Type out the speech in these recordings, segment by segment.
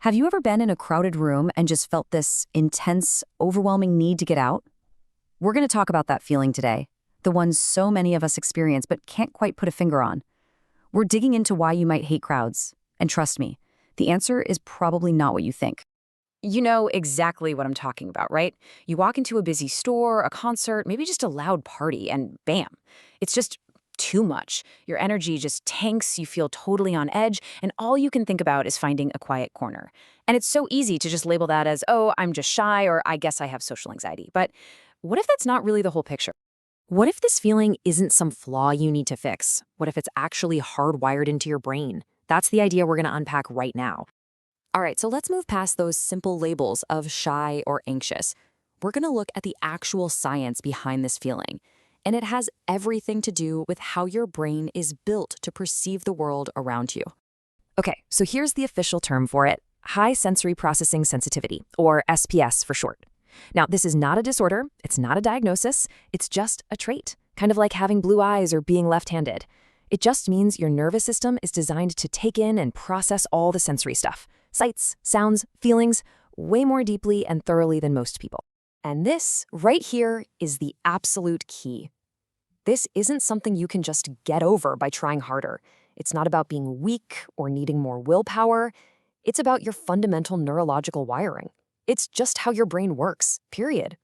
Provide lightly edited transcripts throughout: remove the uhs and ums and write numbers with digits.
Have you ever been in a crowded room and just felt this intense, overwhelming need to get out? We're going to talk about that feeling today, the one so many of us experience but can't quite put a finger on. We're digging into why you might hate crowds. And trust me, the answer is probably not what you think. You know exactly what I'm talking about, right? You walk into a busy store, a concert, maybe just a loud party, and bam, it's just too much. Your energy just tanks, you feel totally on edge, and all you can think about is finding a quiet corner. And it's so easy to just label that as, oh, I'm just shy, or I guess I have social anxiety. But what if that's not really the whole picture? What if this feeling isn't some flaw you need to fix? What if it's actually hardwired into your brain? That's the idea we're going to unpack right now. All right, so let's move past those simple labels of shy or anxious. We're going to look at the actual science behind this feeling. And it has everything to do with how your brain is built to perceive the world around you. Okay, so here's the official term for it: high sensory processing sensitivity, or SPS for short. Now, this is not a disorder, it's not a diagnosis, it's just a trait, kind of like having blue eyes or being left-handed. It just means your nervous system is designed to take in and process all the sensory stuff: sights, sounds, feelings, way more deeply and thoroughly than most people. And this, right here, is the absolute key. This isn't something you can just get over by trying harder. It's not about being weak or needing more willpower. It's about your fundamental neurological wiring. It's just how your brain works, period.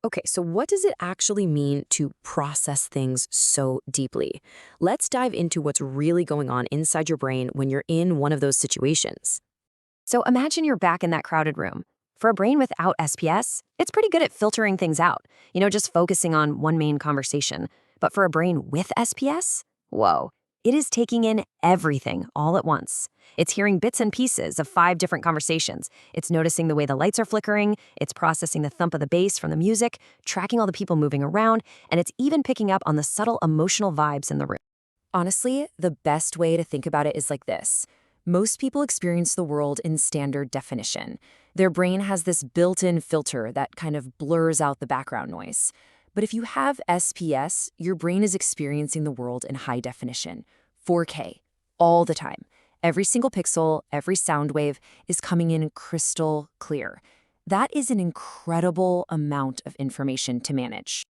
Okay, so what does it actually mean to process things so deeply? Let's dive into what's really going on inside your brain when you're in one of those situations. So imagine you're back in that crowded room. For a brain without SPS, it's pretty good at filtering things out, just focusing on one main conversation. But for a brain with SPS, whoa, it is taking in everything all at once. It's hearing bits and pieces of 5 different conversations. It's noticing the way the lights are flickering. It's processing the thump of the bass from the music, tracking all the people moving around, and it's even picking up on the subtle emotional vibes in the room. Honestly, the best way to think about it is like this. Most people experience the world in standard definition. Their brain has this built-in filter that kind of blurs out the background noise. But if you have SPS, your brain is experiencing the world in high definition, 4K, all the time. Every single pixel, every sound wave is coming in crystal clear. That is an incredible amount of information to manage.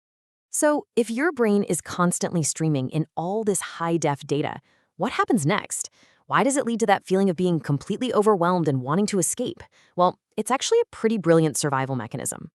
So if your brain is constantly streaming in all this high-def data, what happens next? Why does it lead to that feeling of being completely overwhelmed and wanting to escape? Well, it's actually a pretty brilliant survival mechanism.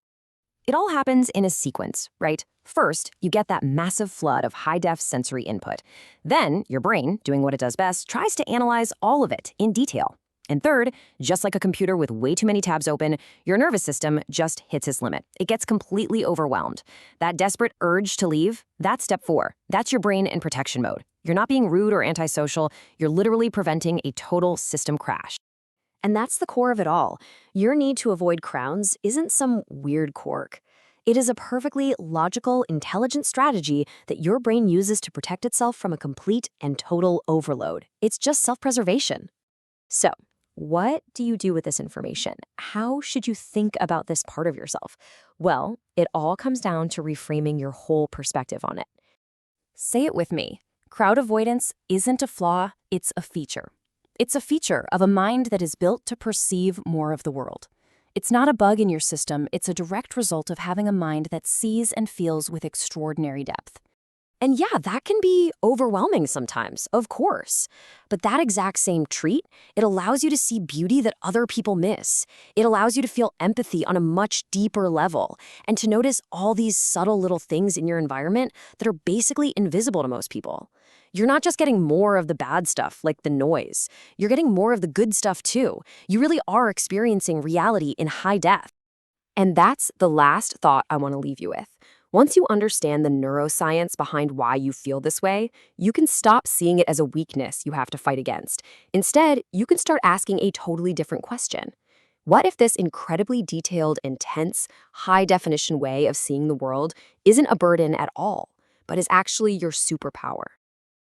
It all happens in a sequence, right? First, you get that massive flood of high-def sensory input. Then, your brain, doing what it does best, tries to analyze all of it in detail. And third, just like a computer with way too many tabs open, your nervous system just hits its limit. It gets completely overwhelmed. That desperate urge to leave, that's step 4. That's your brain in protection mode. You're not being rude or antisocial. You're literally preventing a total system crash. And that's the core of it all. Your need to avoid crowds isn't some weird quirk. It is a perfectly logical, intelligent strategy that your brain uses to protect itself from a complete and total overload. It's just self-preservation. So, what do you do with this information? How should you think about this part of yourself? Well, it all comes down to reframing your whole perspective on it. Say it with me. Crowd avoidance isn't a flaw, it's a feature. It's a feature of a mind that is built to perceive more of the world. It's not a bug in your system, it's a direct result of having a mind that sees and feels with extraordinary depth. And yeah, that can be overwhelming sometimes, of course. But that exact same trait, it allows you to see beauty that other people miss. It allows you to feel empathy on a much deeper level and to notice all these subtle little things in your environment that are basically invisible to most people. You're not just getting more of the bad stuff, like the noise. You're getting more of the good stuff too. You really are experiencing reality in high def. And that's the last thought I want to leave you with. Once you understand the neuroscience behind why you feel this way, you can stop seeing it as a weakness you have to fight against. Instead, you can start asking a totally different question. What if this incredibly detailed, intense, high-definition way of seeing the world isn't a burden at all, but is actually your superpower?